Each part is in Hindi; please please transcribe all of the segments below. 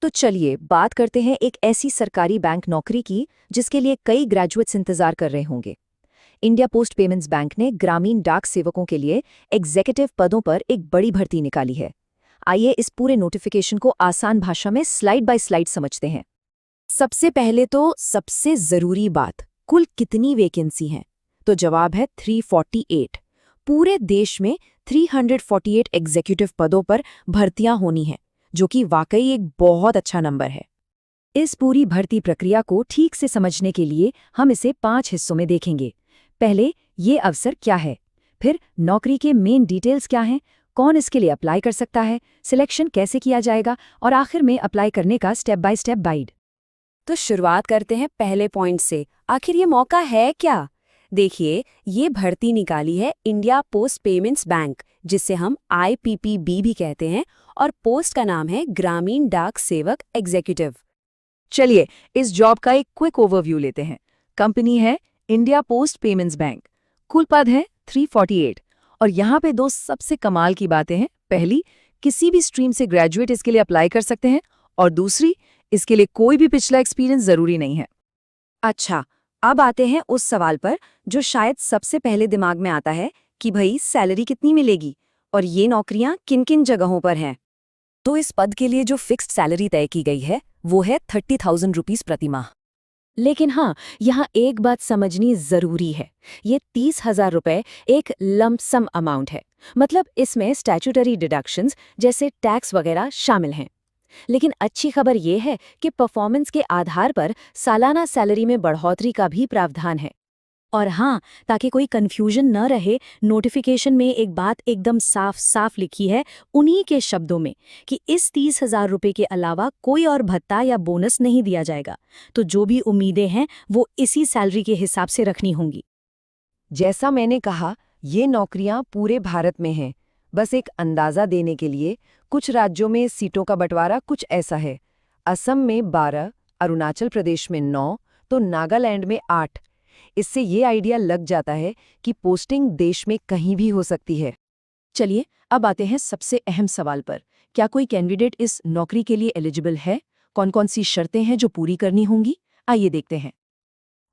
तो चलिए बात करते हैं एक ऐसी सरकारी बैंक नौकरी की जिसके लिए कई ग्रेजुएट्स इंतजार कर रहे होंगे। इंडिया पोस्ट पेमेंट्स बैंक ने ग्रामीण डाक सेवकों के लिए एग्जीक्यूटिव पदों पर एक बड़ी भर्ती निकाली है। आइए इस पूरे नोटिफिकेशन को आसान भाषा में स्लाइड बाय स्लाइड समझते हैं। सबसे पहले तो सबसे जरूरी बात, कुल कितनी वैकेंसी हैं? तो जवाब है 348। पूरे देश में 348 एग्जीक्यूटिव पदों पर भर्तियां होनी हैं, जो कि वाकई एक बहुत अच्छा नंबर है। इस पूरी भर्ती प्रक्रिया को ठीक से समझने के लिए हम इसे 5 हिस्सों में देखेंगे। पहले, ये अवसर क्या है, फिर नौकरी के मेन डिटेल्स क्या हैं, कौन इसके लिए अप्लाई कर सकता है, सिलेक्शन कैसे किया जाएगा, और आखिर में अप्लाई करने का स्टेप बाय स्टेप गाइड। तो शुरुआत करते हैं पहले पॉइंट से। आखिर ये मौका है क्या? देखिए, ये भर्ती निकाली है इंडिया पोस्ट पेमेंट्स बैंक, जिसे हम IPPB भी कहते हैं, और पोस्ट का नाम है ग्रामीण डाक सेवक एग्जीक्यूटिव। चलिए इस जॉब का एक क्विक ओवरव्यू लेते हैं। कंपनी है इंडिया पोस्ट पेमेंट्स बैंक, कुल पद है 348, और यहाँ पे दो सबसे कमाल की बातें हैं। पहली, किसी भी स्ट्रीम से ग्रेजुएट इसके लिए अप्लाई कर सकते हैं, और दूसरी, इसके लिए कोई भी पिछला एक्सपीरियंस जरूरी नहीं है। अच्छा, अब आते हैं उस सवाल पर जो शायद सबसे पहले दिमाग में आता है कि भाई सैलरी कितनी मिलेगी और ये नौकरियां किन किन जगहों पर हैं। तो इस पद के लिए जो फिक्स्ड सैलरी तय की गई है वो है 30,000 रुपीज प्रति माह। लेकिन हाँ, यहाँ एक बात समझनी जरूरी है, ये 30,000 रुपए एक लंप सम अमाउंट है, मतलब इसमें स्टैट्यूटरी डिडक्शंस जैसे टैक्स वगैरह शामिल हैं। लेकिन अच्छी खबर ये है कि परफॉर्मेंस के आधार पर सालाना सैलरी में बढ़ोतरी का भी प्रावधान है। और हाँ, ताकि कोई कंफ्यूजन न रहे, नोटिफिकेशन में एक बात एकदम साफ साफ लिखी है, उन्हीं के शब्दों में, कि इस 30,000 रुपये के अलावा कोई और भत्ता या बोनस नहीं दिया जाएगा। तो जो भी उम्मीदें हैं वो इसी सैलरी के हिसाब से रखनी होंगी। जैसा मैंने कहा, ये नौकरियां पूरे भारत में हैं। बस एक अंदाज़ा देने के लिए, कुछ राज्यों में सीटों का बंटवारा कुछ ऐसा है। असम में 12, अरुणाचल प्रदेश में 9, तो नागालैंड में 8। इससे ये आइडिया लग जाता है कि पोस्टिंग देश में कहीं भी हो सकती है। चलिए अब आते हैं सबसे अहम सवाल पर, क्या कोई कैंडिडेट इस नौकरी के लिए एलिजिबल है? कौन कौन सी शर्तें हैं जो पूरी करनी होंगी? आइए देखते हैं।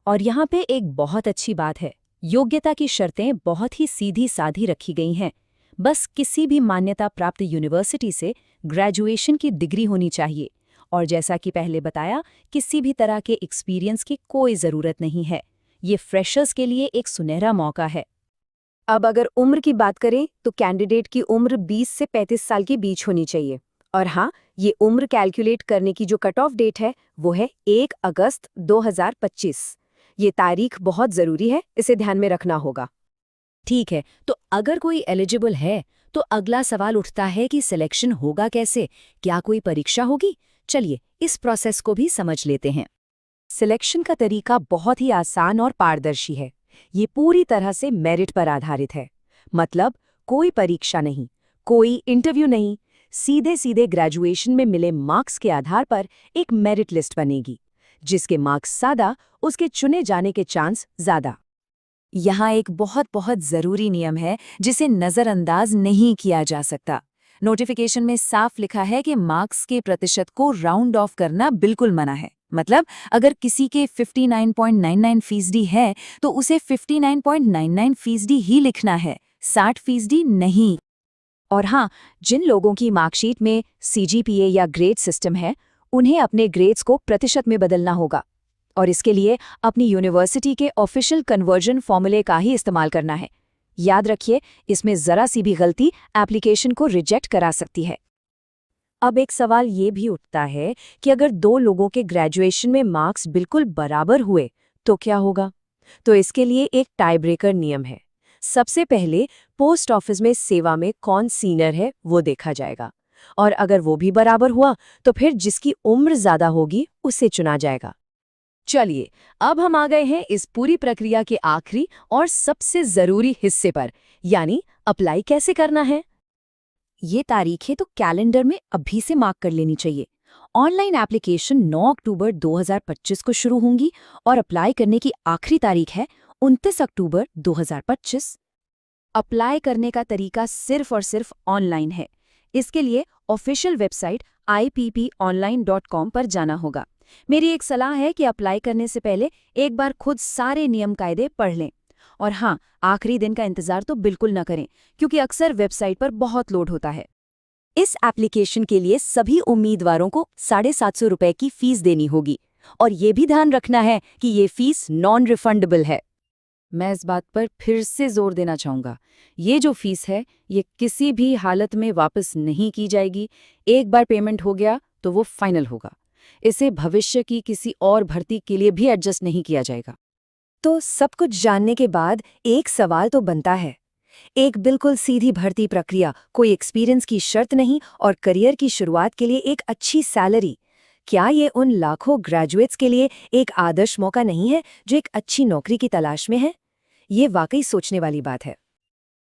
और यहाँ पे एक बहुत अच्छी बात है, योग्यता की शर्तें बहुत ही सीधी साधी रखी गई हैं। बस किसी भी मान्यता प्राप्त यूनिवर्सिटी से ग्रेजुएशन की डिग्री होनी चाहिए, और जैसा कि पहले बताया, किसी भी तरह के एक्सपीरियंस की कोई ज़रूरत नहीं है। ये फ्रेशर्स के लिए एक सुनहरा मौका है। अब अगर उम्र की बात करें तो कैंडिडेट की उम्र 20 से 35 साल के बीच होनी चाहिए। और हाँ, ये उम्र कैलकुलेट करने की जो कट ऑफ डेट है वो है 1 अगस्त 2025। ये तारीख बहुत ज़रूरी है, इसे ध्यान में रखना होगा। ठीक है, तो अगर कोई एलिजिबल है तो अगला सवाल उठता है कि सिलेक्शन होगा कैसे? क्या कोई परीक्षा होगी? चलिए इस प्रोसेस को भी समझ लेते हैं। सिलेक्शन का तरीका बहुत ही आसान और पारदर्शी है। ये पूरी तरह से मेरिट पर आधारित है, मतलब कोई परीक्षा नहीं, कोई इंटरव्यू नहीं, सीधे सीधे ग्रेजुएशन में मिले मार्क्स के आधार पर एक मेरिट लिस्ट बनेगी। जिसके मार्क्स ज़्यादा, उसके चुने जाने के चांस ज़्यादा। यहाँ एक बहुत बहुत ज़रूरी नियम है जिसे नज़रअंदाज नहीं किया जा सकता। नोटिफिकेशन में साफ लिखा है कि मार्क्स के प्रतिशत को राउंड ऑफ करना बिल्कुल मना है। मतलब अगर किसी के 59.99% है तो उसे 59.99% ही लिखना है, 60% नहीं। और हाँ, जिन लोगों की मार्कशीट में CGPA या ग्रेड सिस्टम है, उन्हें अपने ग्रेड्स को प्रतिशत में बदलना होगा, और इसके लिए अपनी यूनिवर्सिटी के ऑफिशियल कन्वर्जन फॉर्मूले का ही इस्तेमाल करना है। याद रखिए, इसमें ज़रा सी भी गलती एप्लीकेशन को रिजेक्ट करा सकती है। अब एक सवाल ये भी उठता है कि अगर दो लोगों के ग्रेजुएशन में मार्क्स बिल्कुल बराबर हुए तो क्या होगा? तो इसके लिए एक टाई ब्रेकर नियम है। सबसे पहले पोस्ट ऑफिस में सेवा में कौन सीनियर है वो देखा जाएगा, और अगर वो भी बराबर हुआ तो फिर जिसकी उम्र ज़्यादा होगी उसे चुना जाएगा। चलिए अब हम आ गए हैं इस पूरी प्रक्रिया के आखिरी और सबसे ज़रूरी हिस्से पर, यानी अप्लाई कैसे करना है। ये तारीखें तो कैलेंडर में अभी से मार्क कर लेनी चाहिए। ऑनलाइन एप्लीकेशन 9 अक्टूबर 2025 को शुरू होंगी और अप्लाई करने की आखिरी तारीख है 29 अक्टूबर 2025। अप्लाई करने का तरीका सिर्फ और सिर्फ ऑनलाइन है। इसके लिए ऑफिशियल वेबसाइट ipponline.com पर जाना होगा। मेरी एक सलाह है कि अप्लाई करने से पहले एक बार खुद सारे नियम कायदे पढ़ लें। और हाँ, आखिरी दिन का इंतजार तो बिल्कुल न करें, क्योंकि अक्सर वेबसाइट पर बहुत लोड होता है। इस एप्लीकेशन के लिए सभी उम्मीदवारों को 750 रुपए की फीस देनी होगी, और ये भी ध्यान रखना है कि ये फीस नॉन रिफंडेबल है। मैं इस बात पर फिर से जोर देना चाहूंगा, ये जो फीस है ये किसी भी हालत में वापस नहीं की जाएगी। एक बार पेमेंट हो गया तो वो फाइनल होगा। इसे भविष्य की किसी और भर्ती के लिए भी एडजस्ट नहीं किया जाएगा। तो सब कुछ जानने के बाद एक सवाल तो बनता है, एक बिल्कुल सीधी भर्ती प्रक्रिया, कोई एक्सपीरियंस की शर्त नहीं और करियर की शुरुआत के लिए एक अच्छी सैलरी, क्या ये उन लाखों ग्रेजुएट्स के लिए एक आदर्श मौका नहीं है जो एक अच्छी नौकरी की तलाश में है? ये वाकई सोचने वाली बात है।